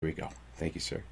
we go. Thank you, sir.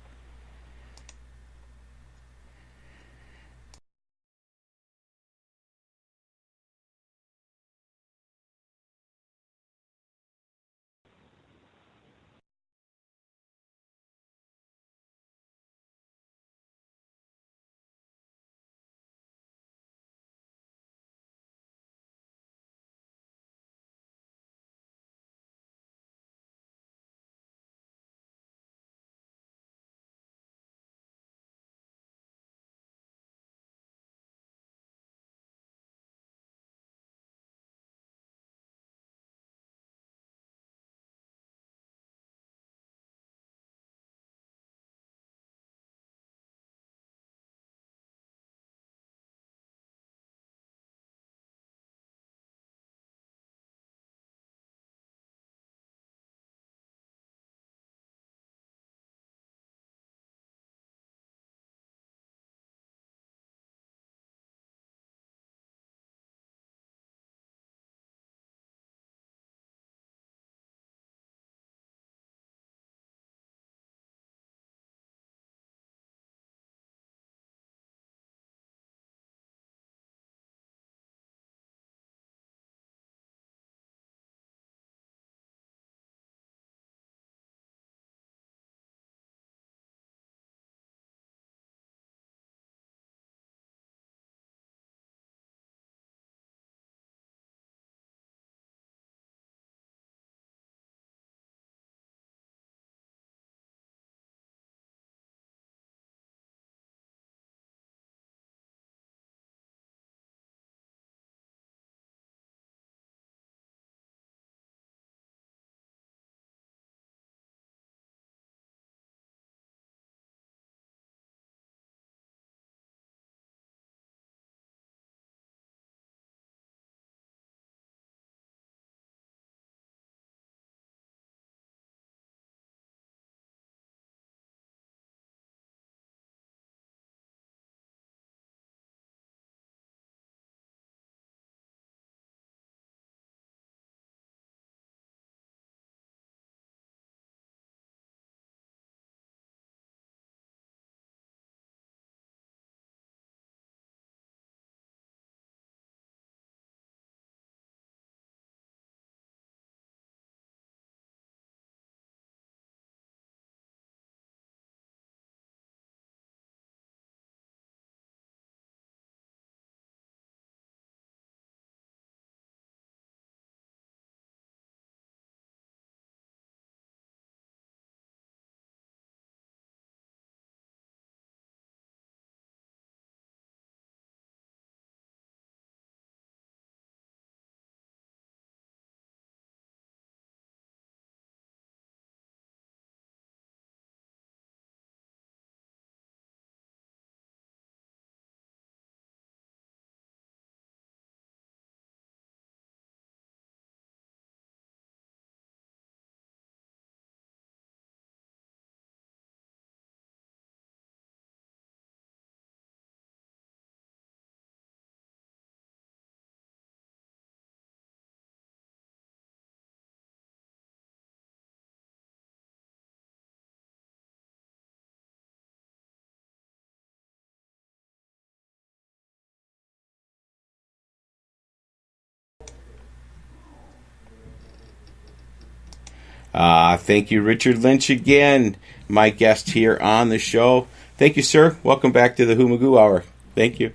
Thank you, Richard Lynch, again, my guest here on the show. Thank you, sir. Welcome back to the Whomagoo Hour. Thank you.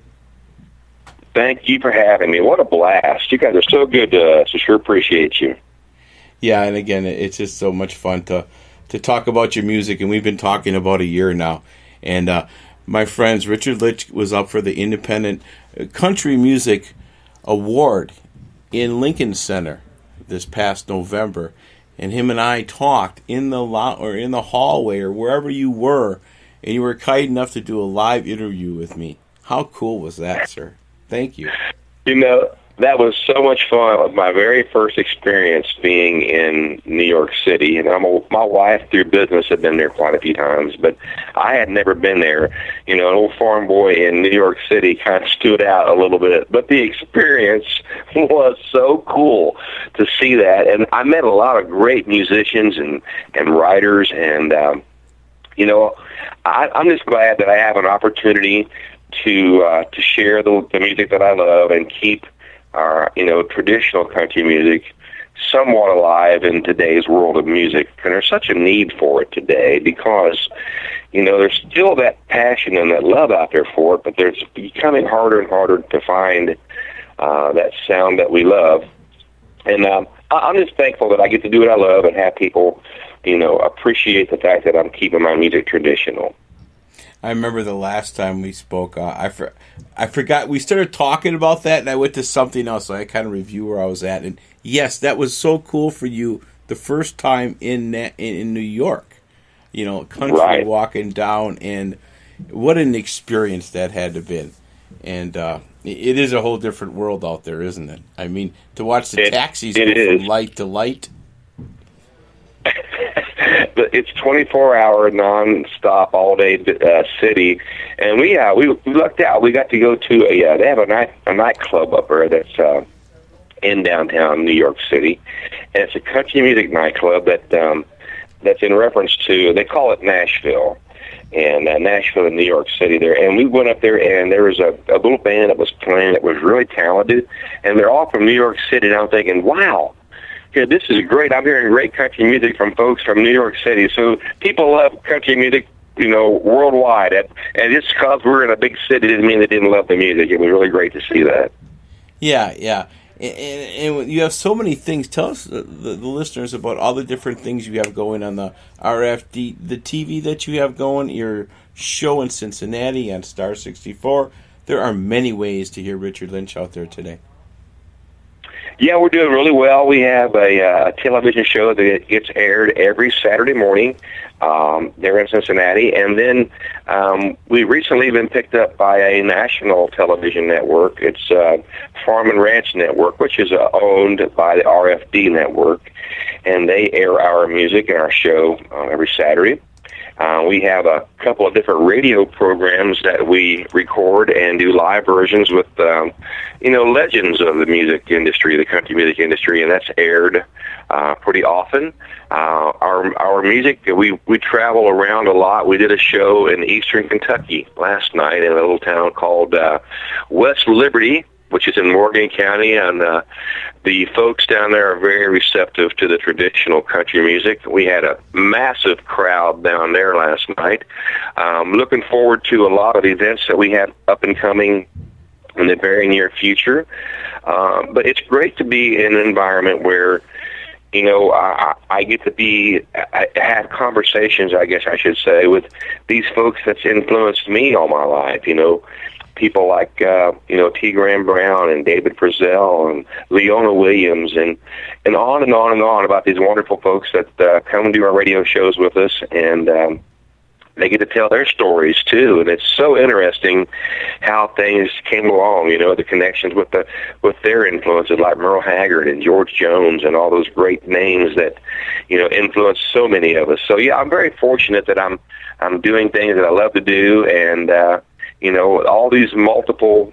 Thank you for having me. What a blast. You guys are so good to us. I sure appreciate you. Yeah, and again, it's just so much fun to talk about your music, and we've been talking about a year now. And my friends, Richard Lynch was up for the Independent Country Music Award in Lincoln Center this past November. And him and I talked in the or in the hallway or wherever you were, and you were kind enough to do a live interview with me. How cool was that, sir? Thank you. You know, that was so much fun. My very first experience being in New York City, and my wife through business had been there quite a few times, but I had never been there. You know, an old farm boy in New York City kind of stood out a little bit, but the experience was so cool to see that, and I met a lot of great musicians and writers, and I'm just glad that I have an opportunity to share the music that I love and keep our traditional country music somewhat alive in today's world of music. And there's such a need for it today because there's still that passion and that love out there for it, but there's becoming harder and harder to find that sound that we love. And I'm just thankful that I get to do what I love and have people appreciate the fact that I'm keeping my music traditional. I remember the last time we spoke, I forgot, we started talking about that, and I went to something else, so I kind of review where I was at. And yes, that was so cool for you the first time in New York, country, right, walking down, and what an experience that had to have been. And it is a whole different world out there, isn't it? I mean, to watch the taxis go from light to light. But it's 24-hour, non-stop, all-day city, and we lucked out. We got to go to they have a nightclub up there that's in downtown New York City, and it's a country music nightclub that's in reference to, they call it Nashville, and Nashville in New York City there. And we went up there, and there was a little band that was playing that was really talented, and they're all from New York City, and I'm thinking, wow. Yeah, this is great. I'm hearing great country music from folks from New York City. So people love country music, worldwide. And just because we're in a big city didn't mean they didn't love the music. It was really great to see that. Yeah. And you have so many things. Tell us, the listeners, about all the different things you have going on the RFD, the TV that you have going, your show in Cincinnati on Star 64. There are many ways to hear Richard Lynch out there today. Yeah, we're doing really well. We have a television show that gets aired every Saturday morning there in Cincinnati. And then we recently been picked up by a national television network. It's Farm and Ranch Network, which is owned by the RFD network. And they air our music and our show every Saturday. We have a couple of different radio programs that we record and do live versions with, legends of the music industry, the country music industry, and that's aired pretty often. Our music, we travel around a lot. We did a show in eastern Kentucky last night in a little town called West Liberty, which is in Morgan County, and the folks down there are very receptive to the traditional country music. We had a massive crowd down there last night. Looking forward to a lot of events that we have up and coming in the very near future. But it's great to be in an environment where, I get to have conversations, I guess I should say, with these folks that's influenced me all my life, people like, T. Graham Brown and David Frizzell and Leona Williams and on and on and on about these wonderful folks that come and do our radio shows with us, and they get to tell their stories too. And it's so interesting how things came along, the connections with their influences like Merle Haggard and George Jones and all those great names that, influenced so many of us. So yeah, I'm very fortunate that I'm doing things that I love to do, and all these multiple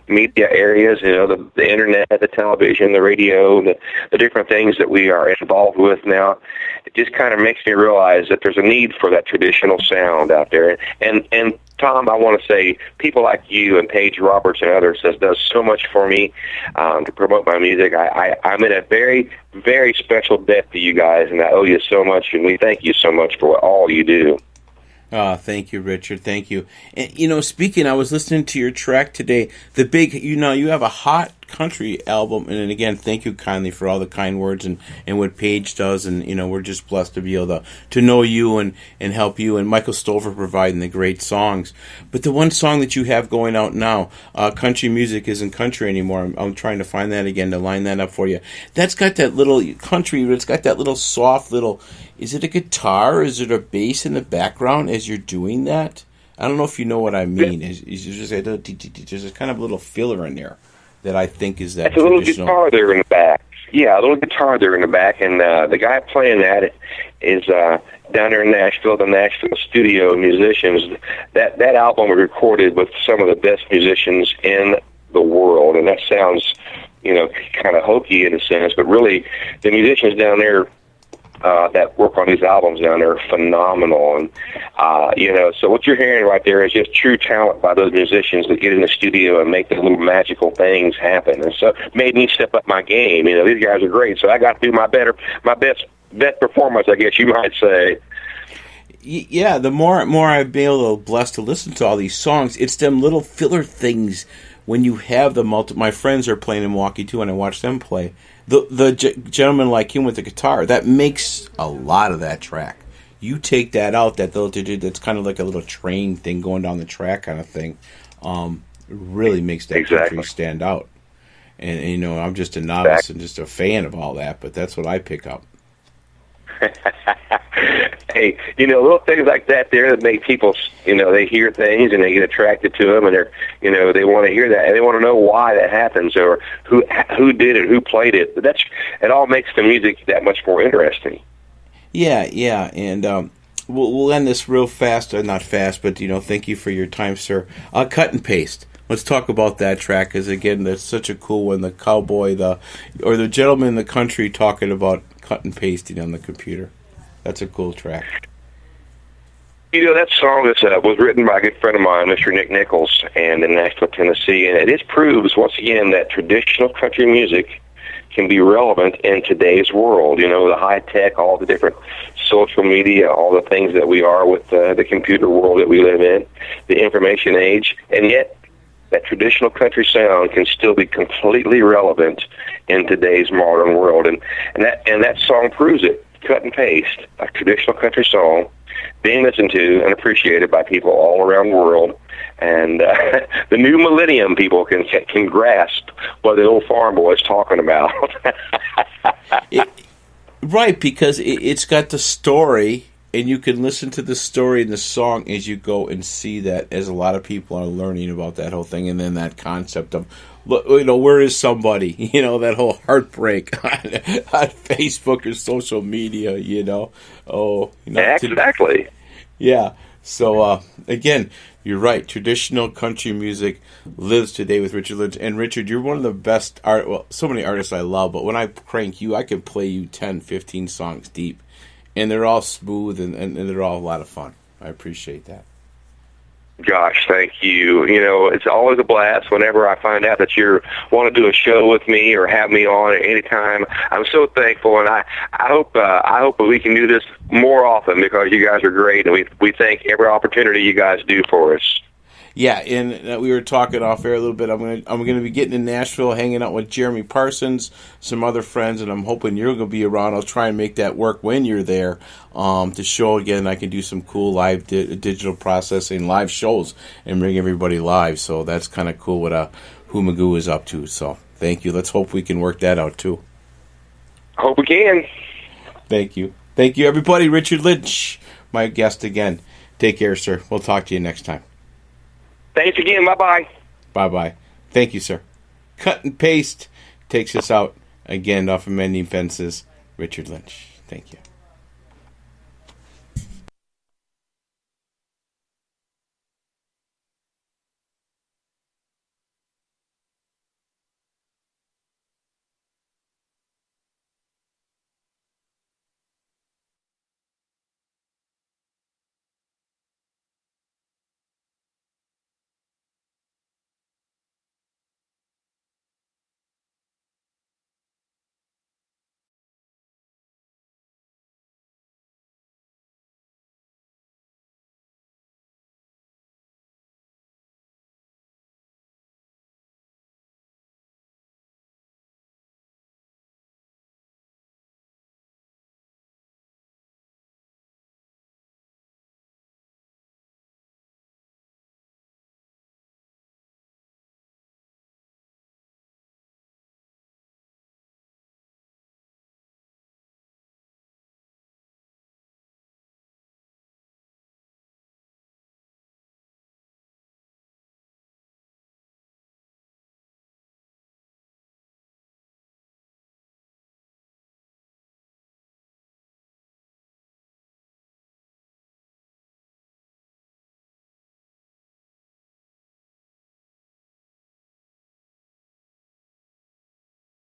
media areas, the internet, the television, the radio, the different things that we are involved with now. It just kind of makes me realize that there's a need for that traditional sound out there. And Tom, I want to say, people like you and Paige Roberts and others does so much for me to promote my music. I'm in a very, very special debt to you guys, and I owe you so much, and we thank you so much for all you do. Thank you, Richard. Thank you. And, speaking, I was listening to your track today, the big, you have a hot country album. And again, thank you kindly for all the kind words and what Paige does. And, we're just blessed to be able to know you and help you, and Michael Stover providing the great songs. But the one song that you have going out now, Country Music Isn't Country Anymore, I'm trying to find that again to line that up for you. That's got that little country, but it's got that little soft little, is it a guitar? Is it a bass in the background as you're doing that? I don't know if you know what I mean. There's a kind of little filler in there that I think is that. It's a little guitar there in the back. Yeah, a little guitar there in the back, and the guy playing that is down there in Nashville, the Nashville studio musicians. That album was recorded with some of the best musicians in the world, and that sounds, kind of hokey in a sense, but really, the musicians down there that work on these albums now, and they're phenomenal. And so what you're hearing right there is just true talent by those musicians that get in the studio and make the little magical things happen. And so it made me step up my game. These guys are great, so I got to do my best performance, I guess you might say. Yeah, the more I've been blessed to listen to all these songs, it's them little filler things when you have the my friends are playing in Milwaukee too, and I watch them play. The gentleman like him with the guitar, that makes a lot of that track. You take that out, that's kind of like a little train thing going down the track kind of thing. Really makes that country stand out. And I'm just a novice and just a fan of all that, but that's what I pick up. Hey, little things like that there that make people, they hear things and they get attracted to them, and they want to hear that, and they want to know why that happens, or who did it, who played it. But it all makes the music that much more interesting. Yeah, and we'll end this real fast, not fast, but thank you for your time, sir. Cut and Paste. Let's talk about that track, because again, that's such a cool one. The cowboy, or the gentleman in the country talking about cut and pasting on the computer. That's a cool track. That song was written by a good friend of mine, Mr. Nick Nichols, and in Nashville, Tennessee, and it just proves once again that traditional country music can be relevant in today's world. The high tech, all the different social media, all the things that we are with the computer world that we live in, the information age, and yet that traditional country sound can still be completely relevant in today's modern world, and that song proves it. Cut and Paste, a traditional country song, being listened to and appreciated by people all around the world, and the new millennium people can grasp what the old farm boy is talking about. Right, because it's got the story, and you can listen to the story in the song as you go and see that, as a lot of people are learning about that whole thing, and then that concept of, where is somebody? That whole heartbreak on Facebook or social media, Exactly. Yeah. So, again, you're right. Traditional country music lives today with Richard Lynch. And, Richard, you're one of the best so many artists I love, but when I crank you, I can play you 10, 15 songs deep. And they're all smooth, and they're all a lot of fun. I appreciate that. Gosh, thank you. It's always a blast whenever I find out that you want to do a show with me or have me on at any time. I'm so thankful, and I hope that we can do this more often, because you guys are great, and we thank every opportunity you guys do for us. Yeah, and we were talking off air a little bit. I'm gonna be getting in Nashville, hanging out with Jeremy Parsons, some other friends, and I'm hoping you're gonna be around. I'll try and make that work when you're there, to show again. I can do some cool live digital processing, live shows, and bring everybody live. So that's kind of cool what Whomagoo is up to. So thank you. Let's hope we can work that out too. Hope we can. Thank you, everybody. Richard Lynch, my guest again. Take care, sir. We'll talk to you next time. Thanks again. Bye-bye. Bye-bye. Thank you, sir. Cut and Paste takes us out again off of Mending Fences. Richard Lynch. Thank you.